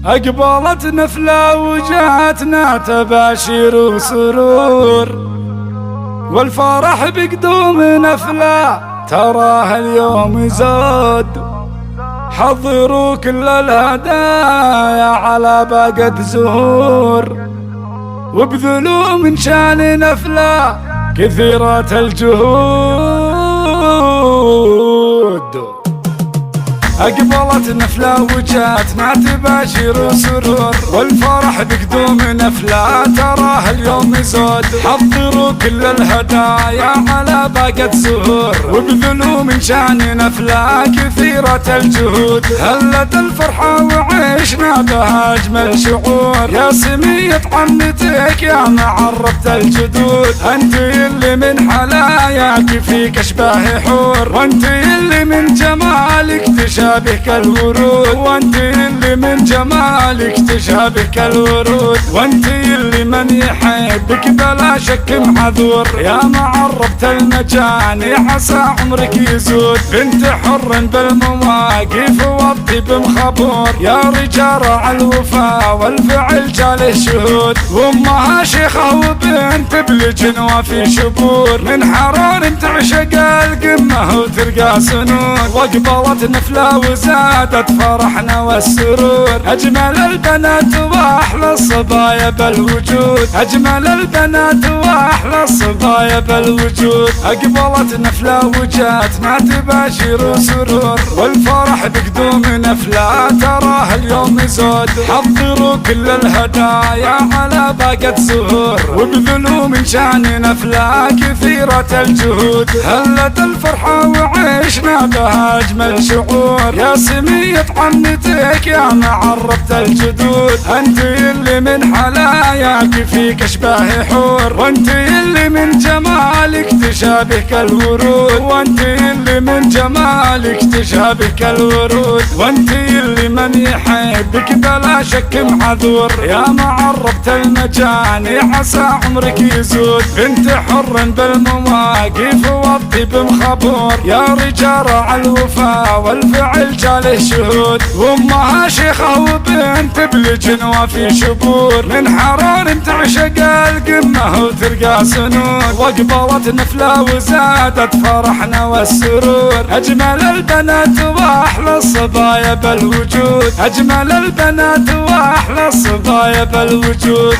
أقبلت نفلة وجاتنا تباشير وسرور، والفرح بقدوم نفلة تراه اليوم زاد. حضروا كل الهدايا على باقة زهور، وابذلوا من شان نفلة كثيرة الجهود. أقبلت نفلة وجاتنا تباشر وسرور، والفرح بقدوم نفلة تراه اليوم زود. حضروا كل الهدايا على باقة زهور، وابذلوا من شان نفلة كثيرة الجهود. هلت الفرحة وعشنا بها أجمل شعور، يا سمية عنتك يا معرفة الجدود. أنت اللي من حلاياك فيك أشباه حور، وأنت اللي من جمالك تشابه كالورود، وانت اللي من جمالك تشابه كالورود. وانت اللي من يحبك بلا شك معذور، يا معربة المجاني عسى عمرك يزود. بنت حر بالمواقف والطيب مخبور، يا رجال الوفا والفعل جاله شهود. وامها شيخة وبنت بالجنوة في شبور، من حران تعشق القمة وترقى سنود. واقبلت نفلة وزادت فرحنا والسرور، أجمل البنات وأحلى الصبايا بالوجود. أجمل البنات وأحلى الصبايا بالوجود. أقبلت نفلة وجاتنا تباشر وسرور، والفرح بقدوم نفلة تراه اليوم زود. حضروا كل الهدايا على باقة زهور، وابذلوا من شان نفلة كثيرة الجهود. هلت الفرحة وعشنا بها أجمل شعور، يا سمية عنتك يا معرفة الجدود. أنت اللي من حلاياك فيك أشباه حور، وأنت اللي من جمالك تشابه كالورود. وأنت اللي من جمالك تشابه كالورود. وأنت اللي من يحبك بلا شك معذور، يا معرفة المجاني عسى عمرك يزود. بنت حر بالمواقف والطيب مخبور، يا رجال الوفا والفعل جاله شهود. وامها شيخة وبنت بالجنوة في شبور، من حران تعشق القمة وترقى سنود. واقبلت نفلة وزادت فرحنا والسرور، أجمل البنات وأحلى الصبايا بالوجود. أجمل البنات وأحلى الصبايا بالوجود.